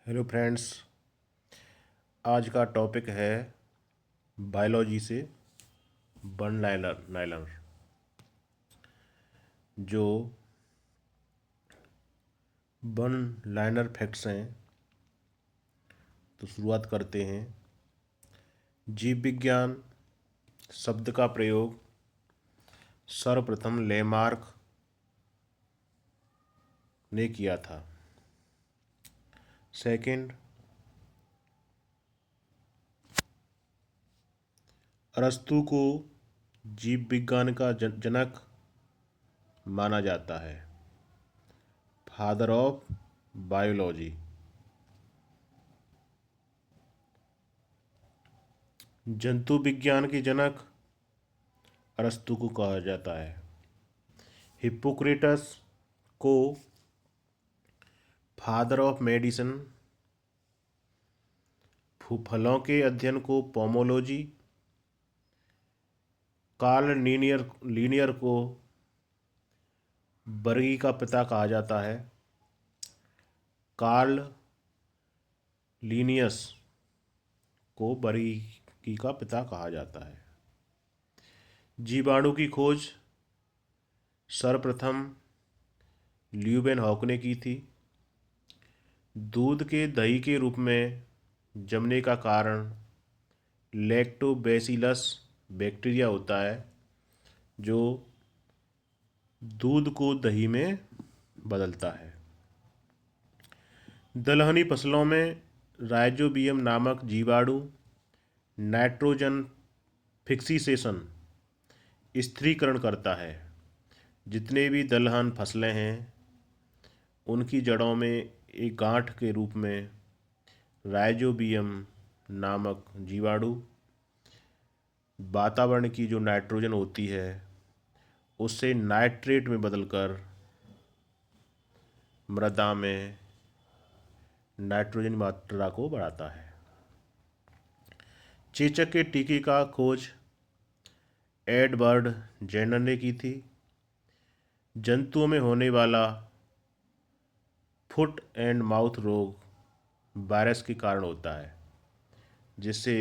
Hello friends. आज का topic है बायोलॉजी से वन लाइनर नाइलर। जो वन लाइनर फैक्ट्स हैं, तो शुरुआत करते हैं। जीव विज्ञान शब्द का प्रयोग सर्वप्रथम लेमार्क ने किया था। सेकंड, अरस्तु को जीव विज्ञान का जनक माना जाता है, फादर ऑफ बायोलॉजी। जंतु विज्ञान के जनक अरस्तु को कहा जाता है। हिप्पोक्रेटस को फादर ऑफ मेडिसिन, फलों के अध्ययन को पोमोलॉजी। कार्ल लीनियर को वर्गी का पिता कहा जाता है। कार्ल लीनियस को वर्गी का पिता कहा जाता है। जीवाणु की खोज सर्वप्रथम ल्यूवेनहॉक ने की थी। दूध के दही के रूप में जमने का कारण लैक्टोबैसिलस बैक्टीरिया होता है, जो दूध को दही में बदलता है। दलहनी फसलों में राइजोबियम नामक जीवाणु नाइट्रोजन फिक्सीसेशन स्थिरीकरण करता है। जितने भी दलहन फसलें हैं, उनकी जड़ों में एक गांठ के रूप में राइजोबियम नामक जीवाणु वातावरण की जो नाइट्रोजन होती है उससे नाइट्रेट में बदलकर मृदा में नाइट्रोजन मात्रा को बढ़ाता है। चेचक के टीके का खोज एडवर्ड जेनर ने की थी। जंतुओं में होने वाला फुट एंड माउथ रोग वायरस के कारण होता है, जिसे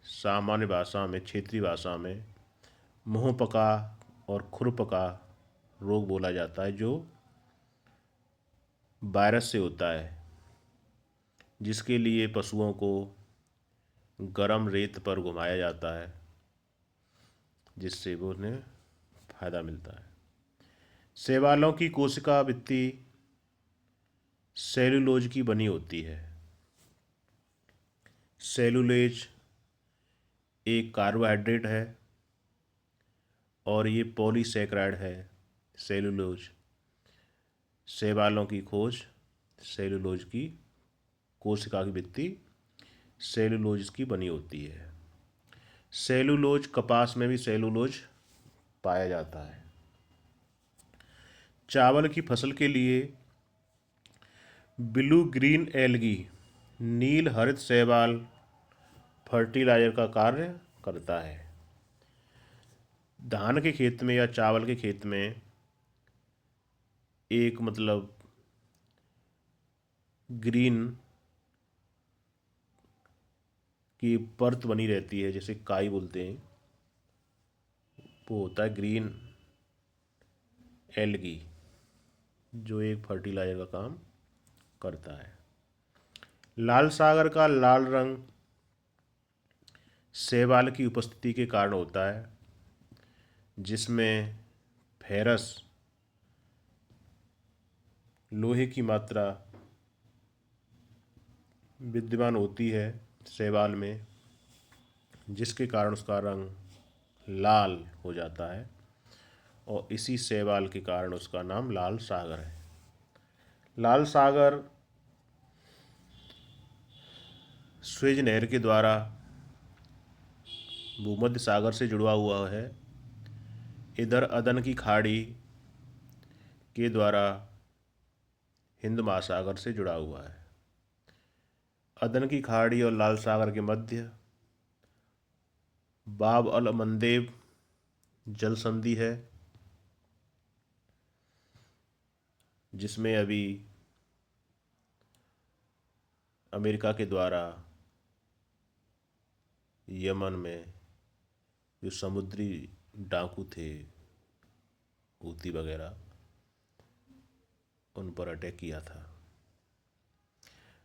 सामान्य भाषा में, क्षेत्रीय भाषा में मुंह पका और खुर पका रोग बोला जाता है, जो वायरस से होता है, जिसके लिए पशुओं को गर्म रेत पर घुमाया जाता है, जिससे वो उन्हें फायदा मिलता है। शैवालों की कोशिका भित्ति सेलुलोज की बनी होती है। सेलुलोज एक कार्बोहाइड्रेट है और ये पॉलीसैकेराइड है। सेलुलोज, शैवालों की खोज सेलुलोज की कोशिका की भित्ति सेलुलोज की बनी होती है। सेलुलोज, कपास में भी सेलुलोज पाया जाता है। चावल की फसल के लिए ब्लू ग्रीन एल्गी, नील हरित शैवाल फर्टिलाइजर का कार्य करता है। धान के खेत में या चावल के खेत में एक ग्रीन की परत बनी रहती है, जैसे काई बोलते हैं, वो होता है ग्रीन एल्गी, जो एक फर्टिलाइजर का काम करता है। लाल सागर का लाल रंग शैवाल की उपस्थिति के कारण होता है, जिसमें फेरस, लोहे की मात्रा विद्यमान होती है शैवाल में, जिसके कारण उसका रंग लाल हो जाता है, और इसी शैवाल के कारण उसका नाम लाल सागर है। लाल सागर स्वेज नहर के द्वारा भूमध्य सागर से जुड़ा हुआ है। इधर अदन की खाड़ी के द्वारा हिंद महासागर से जुड़ा हुआ है। अदन की खाड़ी और लाल सागर के मध्य बाब अल मंदेब जल संधि है, जिसमें अभी अमेरिका के द्वारा यमन में जो समुद्री डाकू थे, हूती वगैरह, उन पर अटैक किया था।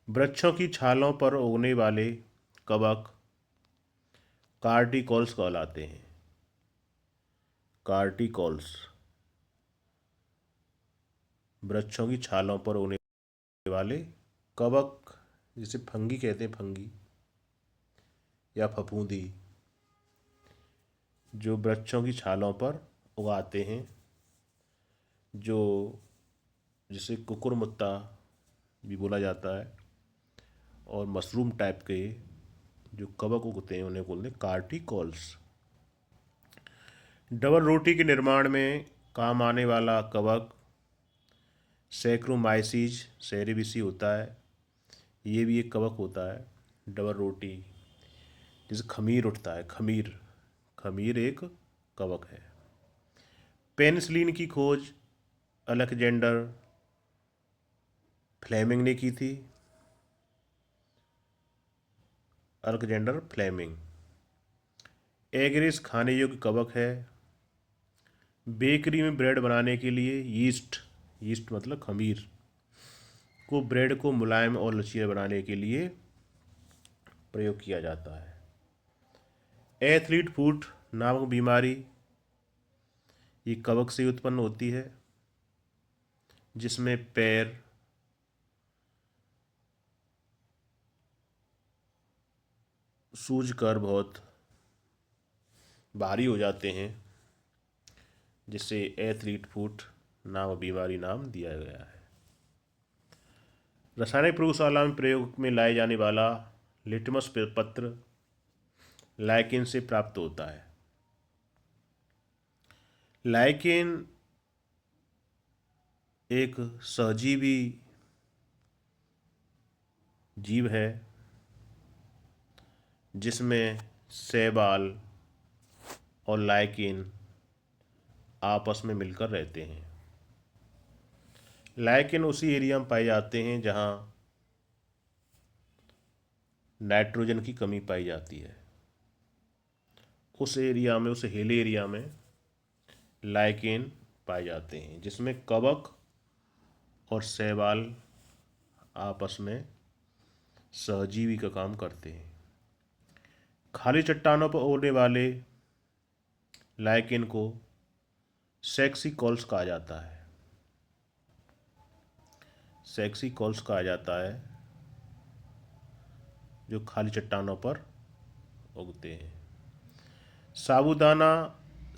वृक्षों की छालों पर उगने वाले कवक कार्टिकॉल्स कहलाते हैं। कार्टिकॉल्स वृक्षों की छालों पर उगने वाले कवक, जिसे फंगी कहते हैं, फंगी या फफूंदी, जो वृक्षों की छालों पर उगाते हैं, जो जिसे कुकुरमुत्ता भी बोला जाता है, और मशरूम टाइप के जो कवक उगते हैं उन्हें बोलते हैं कार्टिकॉल्स। डबल रोटी के निर्माण में काम आने वाला कवक सैक्रोमाइसीज सेरेविसी होता है। ये भी एक कवक होता है, डबल रोटी, जिसे खमीर उठता है, खमीर, खमीर एक कवक है। पेनिसिलिन की खोज अलेक्जेंडर फ्लेमिंग ने की थी। Alexander Fleming. एगरिस खाने योग्य कवक है। बेकरी में ब्रेड बनाने के लिए यीस्ट, यीस्ट मतलब खमीर, को ब्रेड को मुलायम और लचीला बनाने के लिए प्रयोग किया जाता है। एथलीट फुट नामक बीमारी ये कवक से उत्पन्न होती है, जिसमें पैर सूजकर बहुत भारी हो जाते हैं, जिसे एथलीट फुट नामक बीमारी नाम दिया गया है। रासायनिक प्रयोगशाला में प्रयोग में लाए जाने वाला लिटमस पत्र लाइकेन से प्राप्त होता है। लाइकेन एक सहजीवी जीव है, जिसमें शैवाल और लाइकेन आपस में मिलकर रहते हैं। लाइकेन उसी एरिया में पाए जाते हैं जहां नाइट्रोजन की कमी पाई जाती है। उस एरिया में, उस हिल एरिया में लाइकेन पाए जाते हैं, जिसमें कवक और शैवाल आपस में सहजीवी का काम करते हैं। खाली चट्टानों पर उड़ने वाले लाइकेन को सेक्सिकॉल्स कहा जाता है। सेक्सिकॉल्स कहा जाता है, जो खाली चट्टानों पर उगते हैं। साबूदाना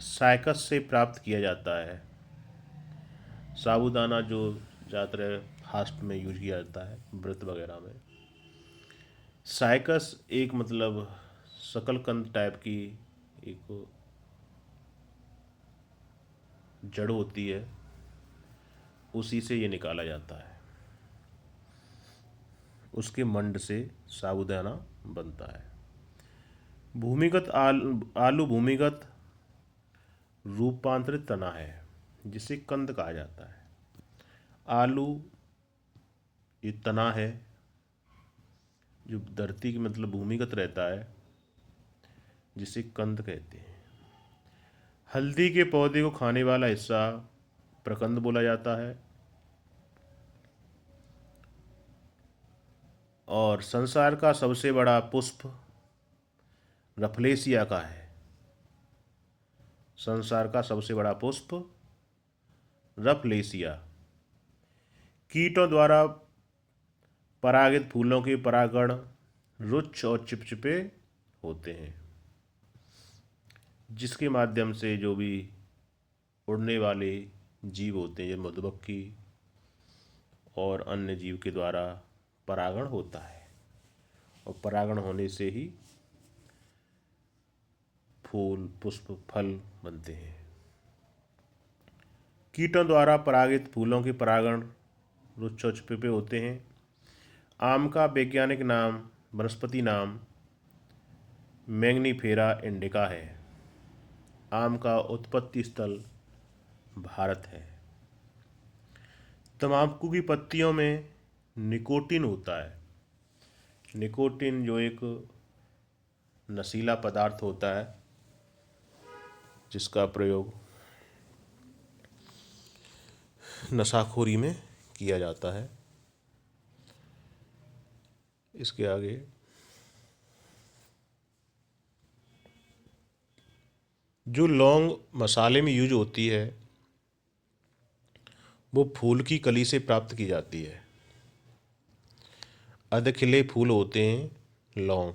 साइकस से प्राप्त किया जाता है। साबूदाना जो ज़्यादातर फास्ट में यूज किया जाता है, व्रत वगैरह में। साइकस एक मतलब शकलकंद टाइप की एक जड़ होती है, उसी से ये निकाला जाता है। उसके मंड से साबूदाना बनता है। भूमिगत आलू भूमिगत रूपांतरित तना है, जिसे कंद कहा जाता है। आलू ये तना है जो धरती की मतलब भूमिगत रहता है, जिसे कंद कहते हैं। हल्दी के पौधे को खाने वाला हिस्सा प्रकंद बोला जाता है। और संसार का सबसे बड़ा पुष्प रफलेसिया का है। संसार का सबसे बड़ा पुष्प रफलेसिया। कीटों द्वारा परागित फूलों के परागण रुक्ष और चिपचिपे होते हैं, जिसके माध्यम से जो भी उड़ने वाले जीव होते हैं, जैसे मधुमक्खी और अन्य जीव के द्वारा परागण होता है, और परागण होने से ही फूल, पुष्प, फल बनते हैं। कीटों द्वारा परागित फूलों के परागण रुक्ष और चिपचिपे होते हैं। आम का वैज्ञानिक नाम, वनस्पति नाम मैंगनीफेरा इंडिका है। आम का उत्पत्ति स्थल भारत है। तंबाकू की पत्तियों में निकोटीन होता है, निकोटिन जो एक नशीला पदार्थ होता है जिसका प्रयोग नशाखोरी में किया जाता है। इसके आगे जो लौंग मसाले में यूज होती है वो फूल की कली से प्राप्त की जाती है। अधखिले फूल होते हैं लौंग,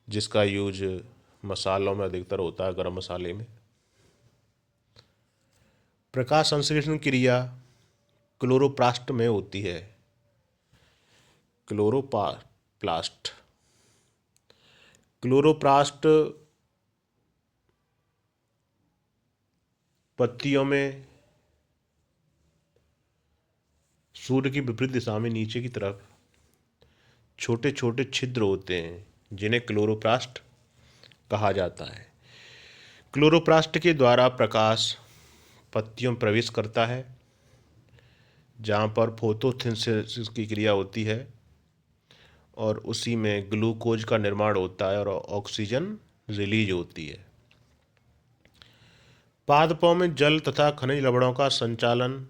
जिसका यूज मसालों में अधिकतर होता है, गरम मसाले में। प्रकाश संश्लेषण क्रिया क्लोरोप्लास्ट में होती है। क्लोरोप्लास्ट क्लोरोप्लास्ट पत्तियों में सूर्य की विपरीत दिशा में नीचे की तरफ छोटे छोटे छिद्र होते हैं जिन्हें क्लोरोप्लास्ट कहा जाता है। क्लोरोप्लास्ट के द्वारा प्रकाश पत्तियों में प्रवेश करता है जहाँ पर फोटोसिंथेसिस की क्रिया होती है और उसी में ग्लूकोज का निर्माण होता है और ऑक्सीजन रिलीज होती है। पादपों में जल तथा खनिज लवणों का संचालन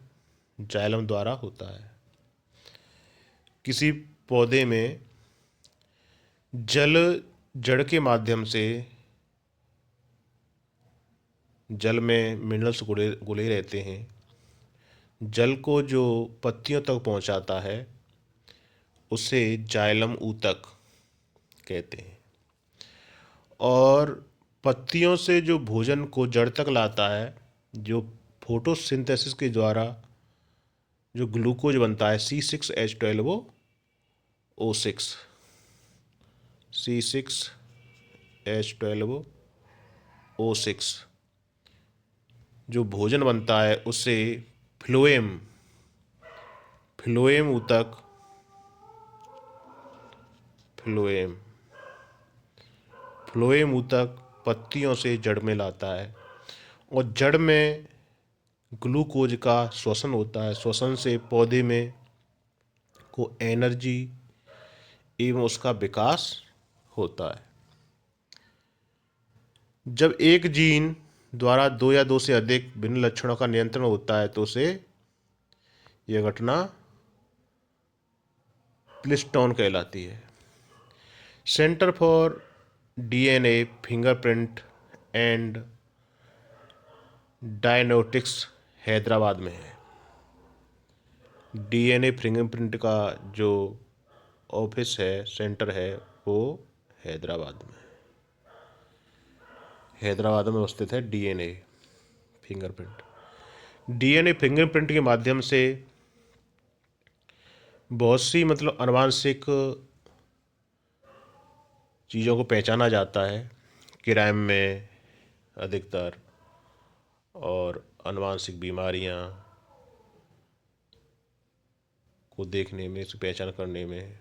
जाइलम द्वारा होता है। किसी पौधे में जल जड़ के माध्यम से, जल में मिनरल्स घुले रहते हैं, जल को जो पत्तियों तक पहुंचाता है उसे जाइलम ऊतक कहते हैं। और पत्तियों से जो भोजन को जड़ तक लाता है, जो फोटोसिंथेसिस के द्वारा जो ग्लूकोज बनता है C6H12O6 C6H12O6 जो भोजन बनता है उसे फ्लोएम ऊतक फ्लोएम ऊतक पत्तियों से जड़ में लाता है और जड़ में ग्लूकोज का श्वसन होता है। श्वसन से पौधे में को एनर्जी एवं उसका विकास होता है। जब एक जीन द्वारा 2 या 2 से अधिक भिन्न लक्षणों का नियंत्रण होता है तो उसे यह घटना प्लिस्टोन कहलाती है। Centre for DNA fingerprint and diagnostics Hyderabad में है। डीएनए फिंगरप्रिंट का जो ऑफिस है, सेंटर है, वो हैदराबाद में स्थित है। डीएनए फिंगरप्रिंट के माध्यम से बहुत सी अनुवांशिक चीज़ों को पहचाना जाता है, क्राइम में अधिकतर, और अनुवांशिक बीमारियां को देखने में, इसे पहचान करने में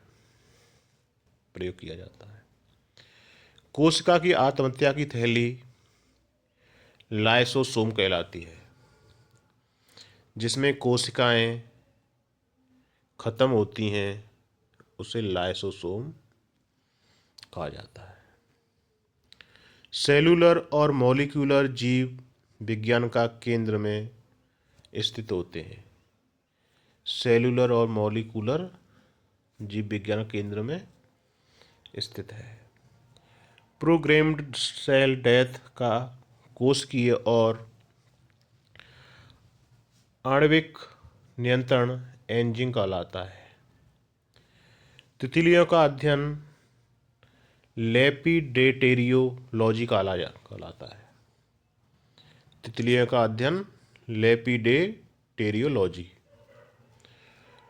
प्रयोग किया जाता है। कोशिका की आत्महत्या की थैली लाइसोसोम कहलाती है, जिसमें कोशिकाएं खत्म होती हैं, उसे लाइसोसोम कहा जाता है। सेलुलर और मॉलिक्यूलर जीव विज्ञान का केंद्र में स्थित होते हैं। सेलुलर और मॉलिक्यूलर जीव विज्ञान केंद्र में स्थित है। प्रोग्राम्ड सेल डेथ का कोशिकीय और आणविक नियंत्रण एंजिन कहलाता है। तितलियों का अध्ययन लेपिडेटेरियोलॉजी कहलाता है। तितलियों का अध्ययन लेपिडेटेरियोलॉजी।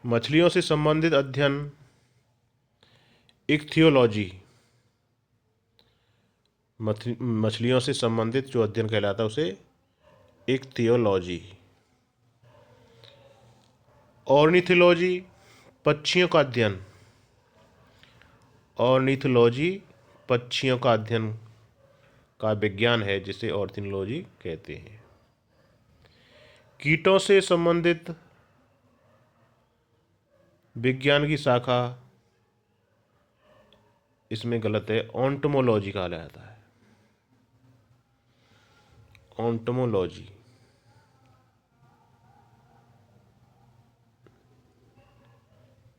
मछलियों से संबंधित अध्ययन इक्थियोलॉजी। मछलियों से संबंधित जो अध्ययन कहलाता है उसे इक्थियोलॉजी। ऑर्निथोलॉजी पक्षियों का अध्ययन। ऑर्निथोलॉजी पक्षियों का अध्ययन का विज्ञान है, जिसे ऑर्निथोलॉजी कहते हैं। कीटों से संबंधित विज्ञान की शाखा इसमें गलत है, ऑन्टोमोलॉजी कहा जाता है। ऑन्टोमोलॉजी,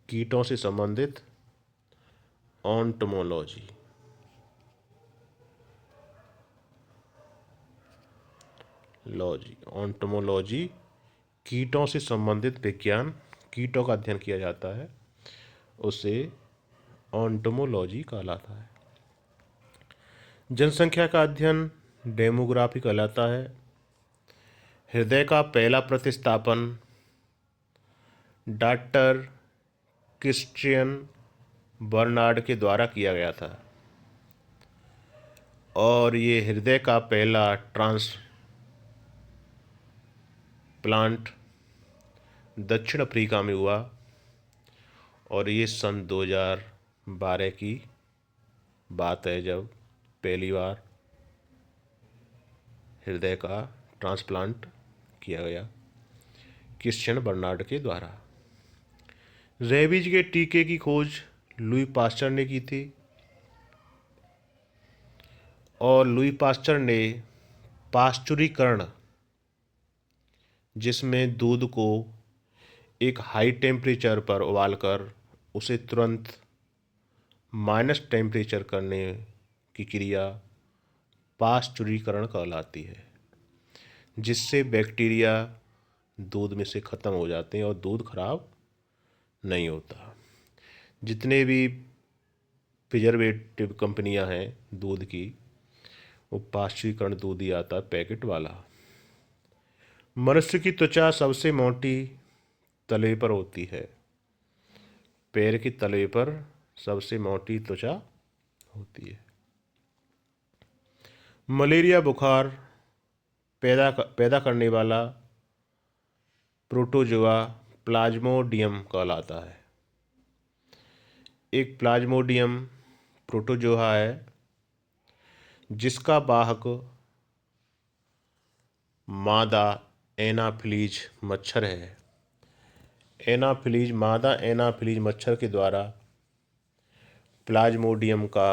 कीटों से संबंधित ऑन्टोमोलॉजी। लॉजी, ऑन्टोमोलॉजी कीटों से संबंधित विज्ञान, कीटों का अध्ययन किया जाता है, उसे ऑन्टोमोलॉजी कहलाता है। जनसंख्या का अध्ययन डेमोग्राफी कहलाता है। हृदय का पहला प्रतिस्थापन डॉक्टर क्रिश्चियन बर्नार्ड के द्वारा किया गया था और ये हृदय का पहला ट्रांसप्लांट दक्षिण अफ्रीका में हुआ और ये सन 2012 की बात है जब पहली बार हृदय का ट्रांसप्लांट किया गया क्रिश्चियन बर्नार्ड के द्वारा। रेबीज के टीके की खोज लुई पास्चर ने की थी और लुई पास्चर ने पाश्चुरीकरण, जिसमें दूध को एक हाई टेम्परेचर पर उबालकर उसे तुरंत माइनस टेम्परेचर करने की क्रिया पाश्चुरीकरण कहलाती है, जिससे बैक्टीरिया दूध में से ख़त्म हो जाते हैं और दूध खराब नहीं होता। जितने भी प्रिजर्वेटिव कंपनियां हैं दूध की, वो पाश्चुरीकरण दूध ही आता है पैकेट वाला। मनुष्य की त्वचा सबसे मोटी तले पर होती है। पैर की तले पर सबसे मोटी त्वचा होती है। मलेरिया बुखार पैदा करने वाला प्रोटोजोआ प्लाज्मोडियम कहलाता है। एक प्लाज्मोडियम प्रोटोजोआ है जिसका वाहक मादा एनाफिलीज मच्छर है। मादा एनाफिलीज मच्छर के द्वारा प्लाज्मोडियम का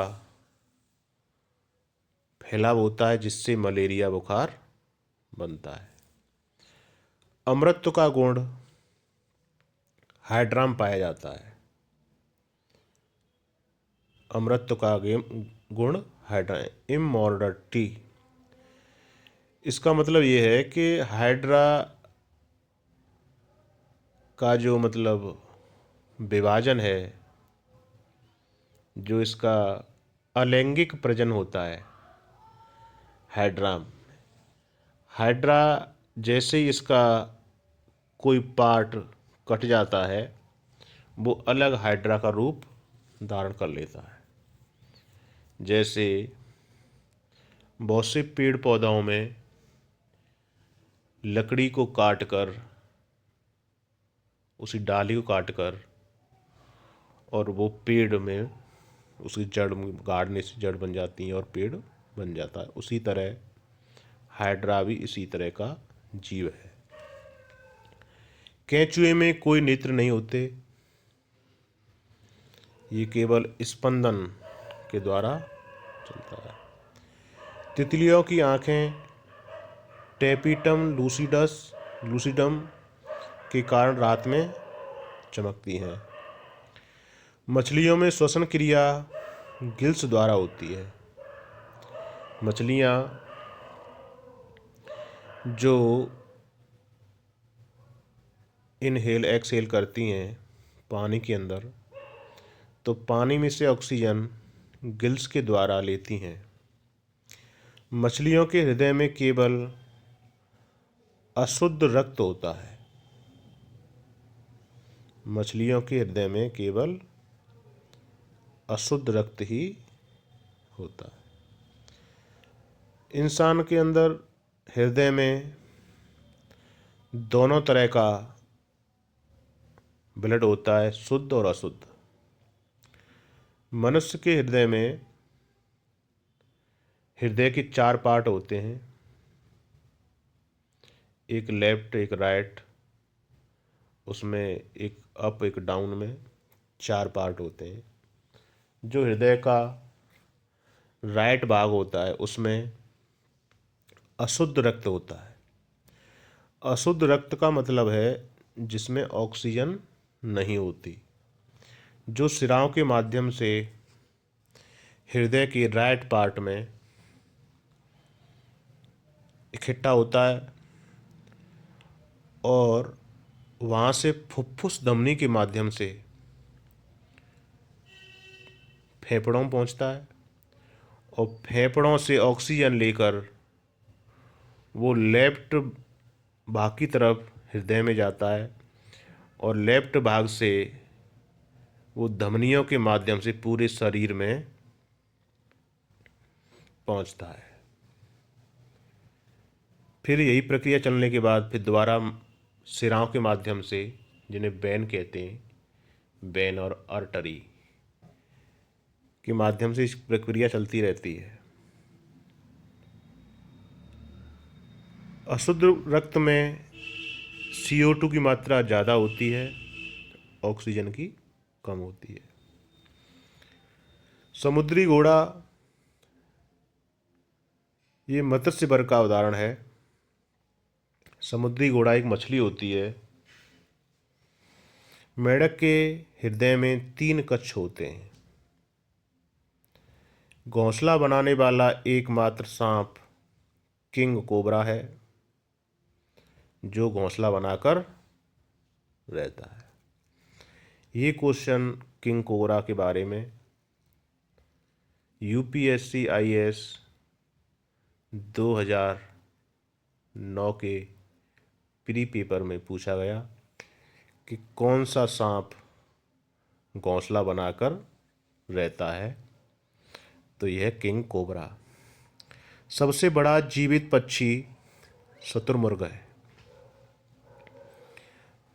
फैलाव होता है, जिससे मलेरिया बुखार बनता है। अमृत का गुण हाइड्रा में पाया जाता है। अमृत का गुण हाइड्रा, इमॉर्टलिटी। इसका मतलब ये है कि हाइड्रा का जो मतलब विभाजन है, जो इसका अलैंगिक प्रजनन होता है हाइड्रा जैसे ही इसका कोई पार्ट कट जाता है, वो अलग हाइड्रा का रूप धारण कर लेता है। जैसे बहुत से पेड़ पौधों में लकड़ी को काटकर, उसी डाली को काटकर और वो पेड़ में उसकी जड़ गाड़ने से जड़ बन जाती है और पेड़ बन जाता है, उसी तरह हाइड्रा भी इसी तरह का जीव है। केंचुए में कोई नेत्र नहीं होते, ये केवल स्पंदन के द्वारा चलता है। तितलियों की आँखें टेपिटम लूसिडम के कारण रात में चमकती हैं। मछलियों में श्वसन क्रिया गिल्स द्वारा होती है। मछलियाँ जो इनहेल एक्सहेल करती हैं पानी के अंदर, तो पानी में से ऑक्सीजन गिल्स के द्वारा लेती हैं। मछलियों के हृदय में केवल अशुद्ध रक्त होता है। मछलियों के हृदय में केवल अशुद्ध रक्त ही होता है। इंसान के अंदर हृदय में दोनों तरह का ब्लड होता है, शुद्ध और अशुद्ध। मनुष्य के हृदय में हृदय के 4 पार्ट होते हैं, एक लेफ्ट एक राइट, उसमें एक अप एक डाउन में 4 पार्ट होते हैं। जो हृदय का राइट भाग होता है उसमें अशुद्ध रक्त होता है। अशुद्ध रक्त का मतलब है जिसमें ऑक्सीजन नहीं होती, जो शिराओं के माध्यम से हृदय के राइट पार्ट में इकट्ठा होता है और वहाँ से फुफ्फुस धमनी के माध्यम से फेफड़ों में पहुँचता है और फेफड़ों से ऑक्सीजन लेकर वो लेफ्ट भाग की तरफ हृदय में जाता है और लेफ्ट भाग से वो धमनियों के माध्यम से पूरे शरीर में पहुंचता है। फिर यही प्रक्रिया चलने के बाद फिर दोबारा शिराओं के माध्यम से, जिन्हें वेन कहते हैं, वेन और आर्टरी के माध्यम से इस प्रक्रिया चलती रहती है। अशुद्ध रक्त में CO2 की मात्रा ज़्यादा होती है, ऑक्सीजन की कम होती है। समुद्री घोड़ा ये मत्स्य वर्ग का उदाहरण है। समुद्री घोड़ा एक मछली होती है। मेढक के हृदय में 3 कक्ष होते हैं। घोंसला बनाने वाला एकमात्र सांप किंग कोबरा है, जो घोंसला बनाकर रहता है। ये क्वेश्चन किंग कोबरा के बारे में UPSC IAS 2009 के प्री पेपर में पूछा गया कि कौन सा सांप घोंसला बनाकर रहता है, तो यह किंग कोबरा। सबसे बड़ा जीवित पक्षी शुतुरमुर्ग है।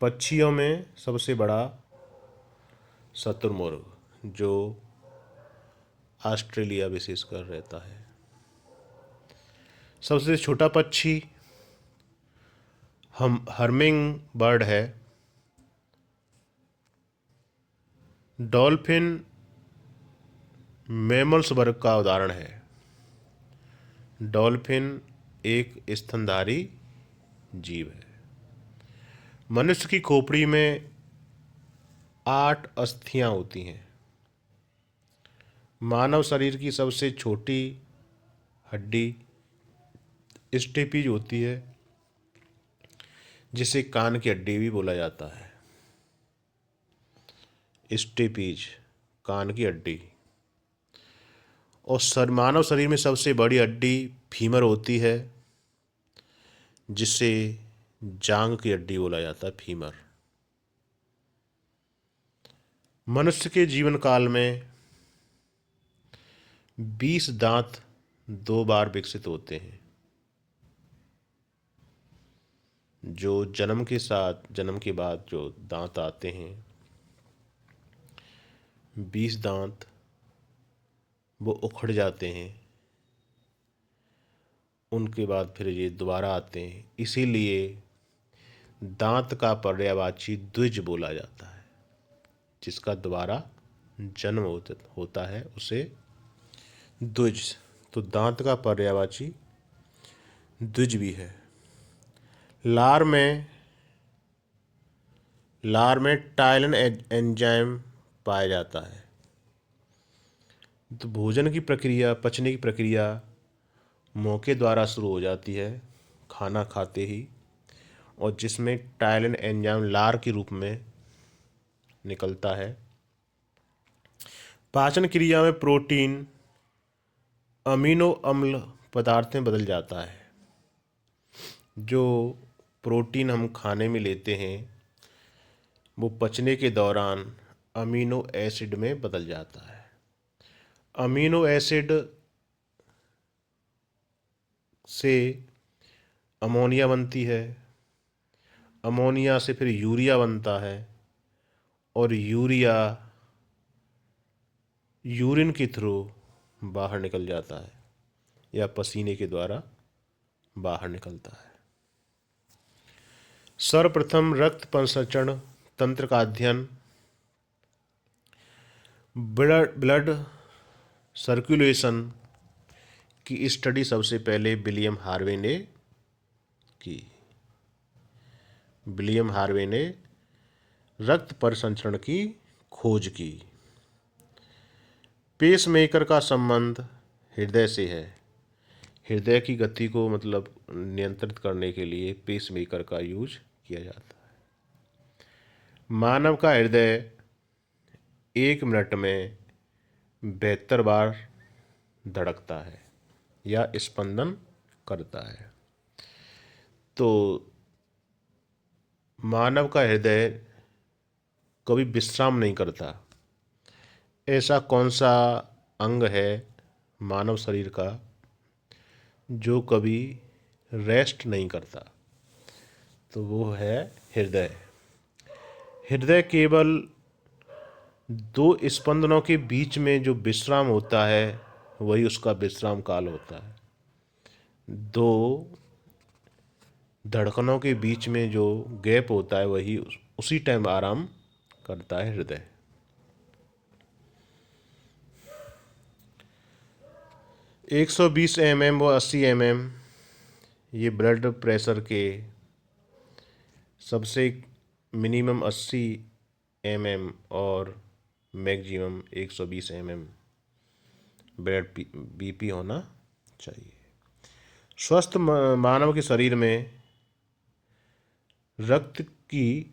पक्षियों में सबसे बड़ा शुतुरमुर्ग, जो ऑस्ट्रेलिया विशेषकर रहता है। सबसे छोटा पक्षी हर्मिंग बर्ड है। डॉल्फिन मैमल्स वर्ग का उदाहरण है। डॉल्फिन एक स्तनधारी जीव है। मनुष्य की खोपड़ी में 8 अस्थियां होती हैं। मानव शरीर की सबसे छोटी हड्डी स्टेपीज होती है, जिसे कान की हड्डी भी बोला जाता है। स्टेपीज, कान की हड्डी। और मानव शरीर में सबसे बड़ी हड्डी फीमर होती है, जिसे जांघ की हड्डी बोला जाता है, फीमर। मनुष्य के जीवन काल में 20 दांत 2 बार विकसित होते हैं। जो जन्म के बाद जो दांत आते हैं, 20 दांत वो उखड़ जाते हैं, उनके बाद फिर ये दोबारा आते हैं। इसीलिए दांत का पर्यायवाची द्विज बोला जाता है। जिसका दोबारा जन्म होता है उसे द्विज। तो दांत का पर्यायवाची द्विज भी है। लार में टाइलिन एंजाइम पाया जाता है। तो भोजन की प्रक्रिया, पचने की प्रक्रिया मुंह के द्वारा शुरू हो जाती है खाना खाते ही, और जिसमें टाइलिन एंजाइम लार के रूप में निकलता है। पाचन क्रिया में प्रोटीन अमीनो अम्ल पदार्थ में बदल जाता है। जो प्रोटीन हम खाने में लेते हैं वो पचने के दौरान अमीनो एसिड में बदल जाता है। अमीनो एसिड से अमोनिया बनती है। अमोनिया से फिर यूरिया बनता है, और यूरिया यूरिन के थ्रू बाहर निकल जाता है या पसीने के द्वारा बाहर निकलता है। सर्वप्रथम रक्त परिसंचरण तंत्र का अध्ययन ब्लड सर्कुलेशन की स्टडी सबसे पहले विलियम हार्वे ने की। विलियम हार्वे ने रक्त परिसंचरण की खोज की। पेसमेकर का संबंध हृदय से है। हृदय की गति को मतलब नियंत्रित करने के लिए पेसमेकर का यूज किया जाता है। मानव का हृदय 1 मिनट में 72 बार धड़कता है या स्पंदन करता है। तो मानव का हृदय कभी विश्राम नहीं करता। ऐसा कौन सा अंग है मानव शरीर का जो कभी रेस्ट नहीं करता? तो वो है हृदय। हृदय केवल 2 स्पंदनों के बीच में जो विश्राम होता है वही उसका विश्राम काल होता है। 2 धड़कनों के बीच में जो गैप होता है वही उसी टाइम आराम करता है हृदय। एक 120 mm व 80 mm ये ब्लड प्रेशर के सबसे मिनिमम 80 mm और मैक्सिमम 120 mm ब्लड बीपी होना चाहिए। स्वस्थ मानव के शरीर में रक्त की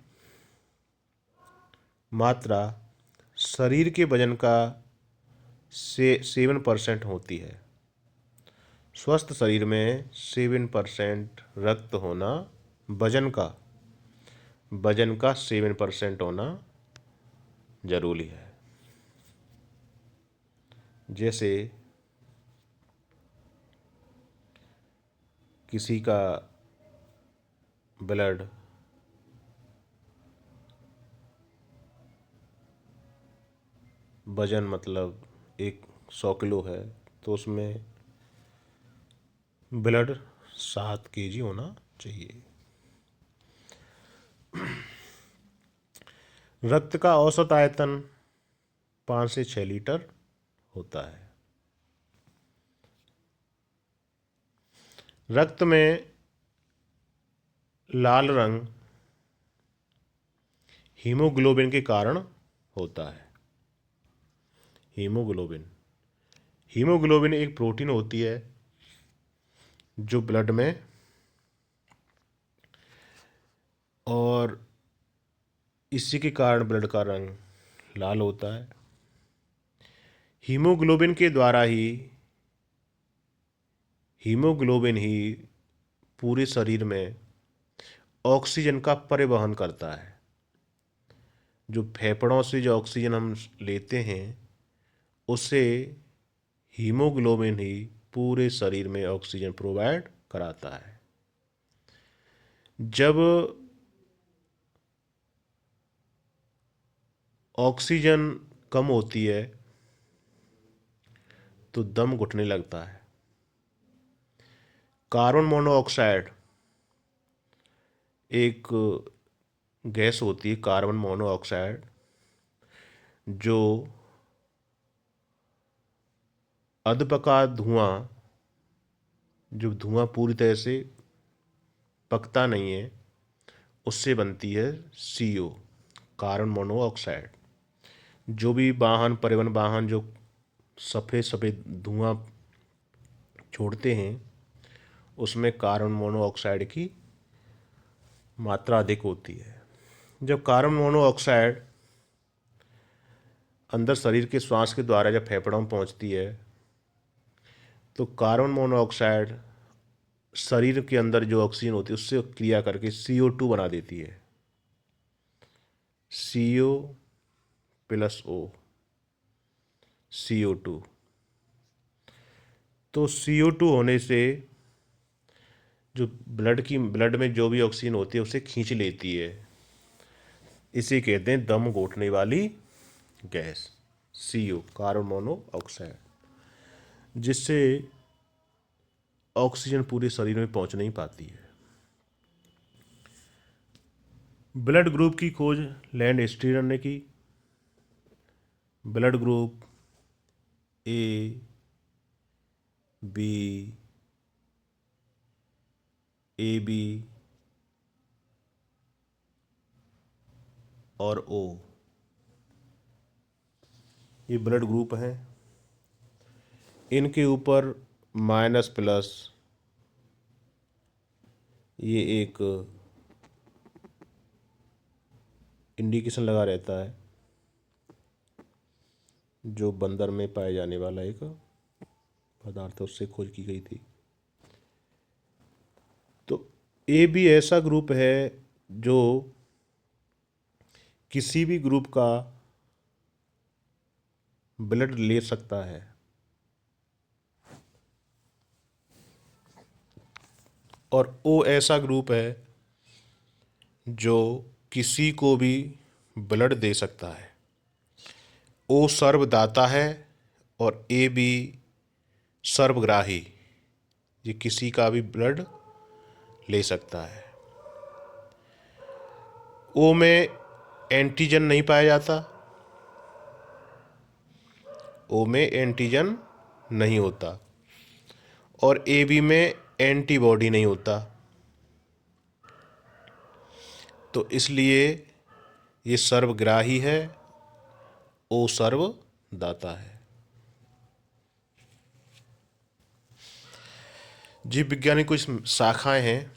मात्रा शरीर के वजन का 7% होती है। स्वस्थ शरीर में 7% रक्त होना वजन का 7% होना जरूरी है। जैसे किसी का ब्लड वजन मतलब 100 किलो है तो उसमें ब्लड 7 kg होना चाहिए। रक्त का औसत आयतन 5 से 6 लीटर होता है। रक्त में लाल रंग हीमोग्लोबिन के कारण होता है। हीमोग्लोबिन एक प्रोटीन होती है जो ब्लड में और इसी के कारण ब्लड का रंग लाल होता है। हीमोग्लोबिन ही पूरे शरीर में ऑक्सीजन का परिवहन करता है। जो फेफड़ों से जो ऑक्सीजन हम लेते हैं उससे हीमोग्लोबिन ही पूरे शरीर में ऑक्सीजन प्रोवाइड कराता है। जब ऑक्सीजन कम होती है तो दम घुटने लगता है। कार्बन मोनोऑक्साइड एक गैस होती है, कार्बन मोनोऑक्साइड, जो अधपका धुआं, जो धुआं पूरी तरह से पकता नहीं है, उससे बनती है CO, कार्बन मोनोऑक्साइड। जो भी परिवहन वाहन जो सफ़ेद सफ़ेद धुआं छोड़ते हैं उसमें कार्बन मोनोऑक्साइड की मात्रा अधिक होती है। जब कार्बन मोनोऑक्साइड अंदर शरीर के श्वास के द्वारा जब फेफड़ों में पहुंचती है तो कार्बन मोनोऑक्साइड शरीर के अंदर जो ऑक्सीजन होती है उससे क्रिया करके CO2 बना देती है। CO+O, CO2। तो CO2 होने से जो ब्लड में जो भी ऑक्सीजन होती है उसे खींच लेती है। इसे कहते हैं दम घोटने वाली गैस, CO, कार्बन मोनोऑक्साइड, जिससे ऑक्सीजन पूरे शरीर में पहुंच नहीं पाती है। ब्लड ग्रुप की खोज लैंड स्टीनर ने की। Blood group A, B, A B और ओ, ये ब्लड ग्रुप हैं। इनके ऊपर माइनस प्लस ये एक इंडिकेशन लगा रहता है, जो बंदर में पाए जाने वाला एक पदार्थ है, उससे खोज की गई थी। तो ए भी ऐसा ग्रुप है जो किसी भी ग्रुप का ब्लड ले सकता है, और ओ ऐसा ग्रुप है जो किसी को भी ब्लड दे सकता है। ओ सर्वदाता है और ए बी सर्वग्राही, ये किसी का भी ब्लड ले सकता है। ओ में एंटीजन नहीं पाया जाता, ओ में एंटीजन नहीं होता, और ए बी में एंटीबॉडी नहीं होता। तो इसलिए ये सर्वग्राही है, ओ सर्वदाता है। जीव विज्ञान की कुछ शाखाएं हैं,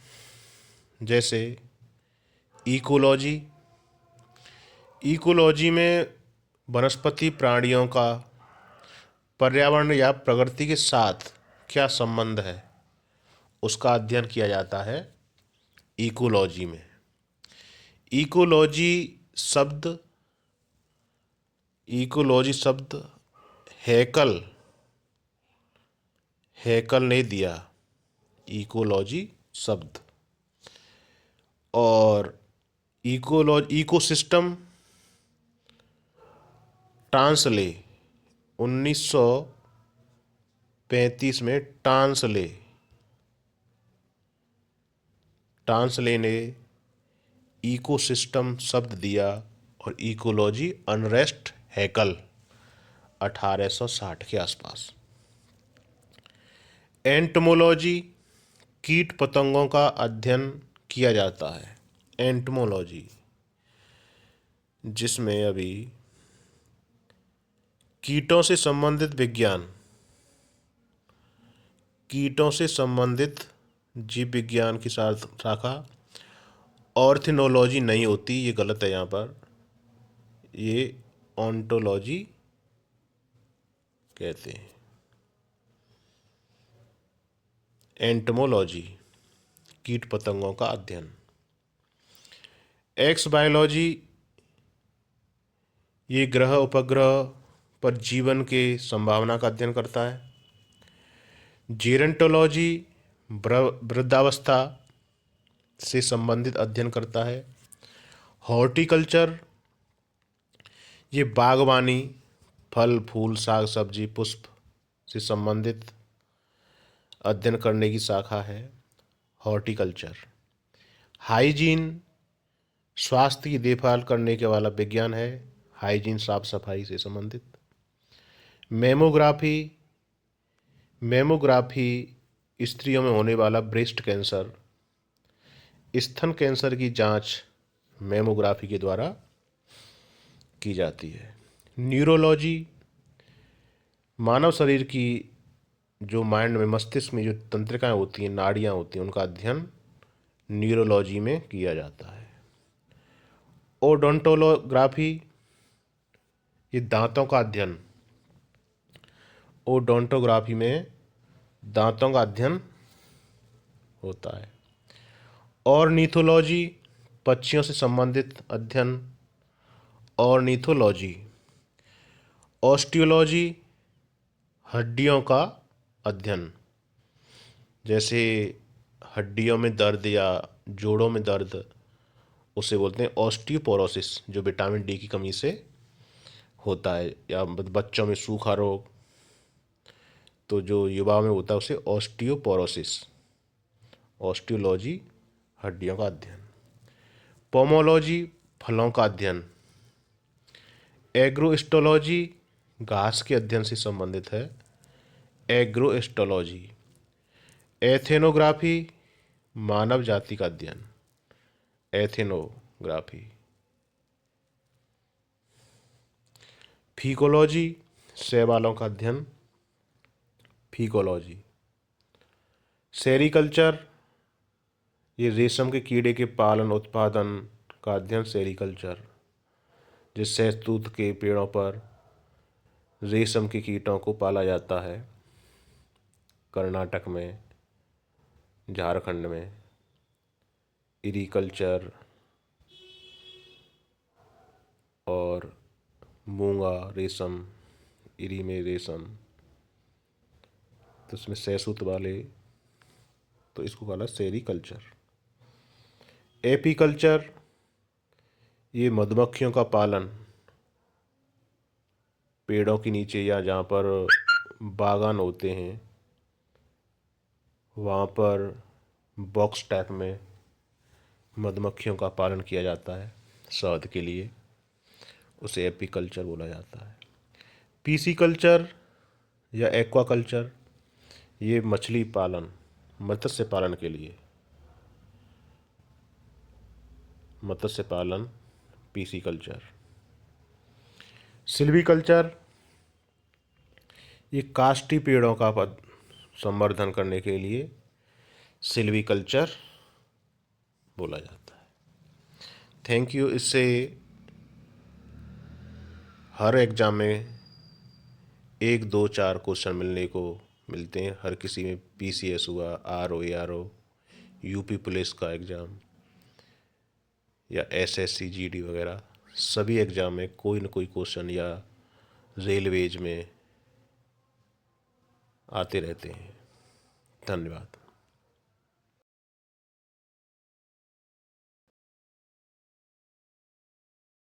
जैसे इकोलॉजी। इकोलॉजी में वनस्पति प्राणियों का पर्यावरण या प्रकृति के साथ क्या संबंध है, उसका अध्ययन किया जाता है इकोलॉजी में। इकोलॉजी शब्द हैकल ने दिया, इकोलॉजी शब्द। और इकोसिस्टम टांसले 1935 में टांसले ने इकोसिस्टम शब्द दिया, और इकोलॉजी अनरेस्ट हैकल 1860 के आसपास। एंटमोलॉजी कीट पतंगों का अध्ययन किया जाता है, एंटमोलॉजी, जिसमें अभी कीटों से संबंधित विज्ञान, कीटों से संबंधित जीव विज्ञान की शाखा ऑर्थिनोलॉजी नहीं होती, ये गलत है यहाँ पर, ये ऑन्टोलॉजी कहते हैं। एंटमोलॉजी कीट पतंगों का अध्ययन। एक्स बायोलॉजी ये ग्रह उपग्रह पर जीवन के संभावना का अध्ययन करता है। जेरंटोलॉजी वृद्धावस्था से संबंधित अध्ययन करता है। हॉर्टिकल्चर ये बागवानी, फल फूल साग सब्जी पुष्प से संबंधित अध्ययन करने की शाखा है, हॉर्टिकल्चर। हाइजीन स्वास्थ्य की देखभाल करने के वाला विज्ञान है, हाइजीन साफ सफाई से संबंधित। मैमोग्राफी स्त्रियों में होने वाला ब्रेस्ट कैंसर, स्तन कैंसर की जांच मैमोग्राफी के द्वारा की जाती है। न्यूरोलॉजी मानव शरीर की जो माइंड में, मस्तिष्क में जो तंत्रिकाएं होती हैं, नाड़ियां होती हैं, उनका अध्ययन न्यूरोलॉजी में किया जाता है। ओडोंटोग्राफी ये दांतों का अध्ययन, ओडोंटोग्राफी में दांतों का अध्ययन होता है। ऑर्निथोलॉजी पक्षियों से संबंधित अध्ययन, ऑर्निथोलॉजी। ऑस्टियोलॉजी हड्डियों का अध्ययन, जैसे हड्डियों में दर्द या जोड़ों में दर्द, उसे बोलते हैं ऑस्टियोपोरोसिस, जो विटामिन डी की कमी से होता है, या बच्चों में सूखा रोग, तो जो युवाओं में होता है उसे ऑस्टियोपोरोसिस। ऑस्टियोलॉजी हड्डियों का अध्ययन। पोमोलॉजी फलों का अध्ययन। एग्रोस्टोलॉजी घास के अध्ययन से संबंधित है। एग्रोएस्ट्रोलॉजी। एथेनोग्राफी, मानव जाति का अध्ययन। एथेनोग्राफी। फीकोलॉजी, शैवालों का अध्ययन। फीकोलॉजी। सेरीकल्चर, ये रेशम के कीड़े के पालन उत्पादन का अध्ययन। सेरीकल्चर, जिस शहतूत के पेड़ों पर रेशम के कीटों को पाला जाता है। कर्नाटक में, झारखंड में। एरीकल्चर और मूंगा रेशम, इरी में रेशम, तो इसमें सैसूत वाले, तो इसको कहला सेरीकल्चर। एपीकल्चर, ये मधुमक्खियों का पालन पेड़ों के नीचे या जहाँ पर बागान होते हैं वहाँ पर बॉक्स टाइप में मधुमक्खियों का पालन किया जाता है शहद के लिए, उसे एपीकल्चर बोला जाता है। पीसीकल्चर या एक्वाकल्चर, ये मछली पालन, मत्स्य पालन के लिए। मत्स्य पालन, पीसीकल्चर। सिल्वीकल्चर, ये काष्ठी पेड़ों का संवर्धन करने के लिए सिल्वीकल्चर बोला जाता है। Thank you. इससे हर एग्जाम में 1, 2, 4 क्वेश्चन मिलते हैं। हर किसी में पीसीएस हुआ, आरओ, यूपी पुलिस का एग्ज़ाम या एसएससी जीडी वगैरह, सभी एग्ज़ाम में कोई न कोई क्वेश्चन या रेलवेज में आते रहते हैं। धन्यवाद।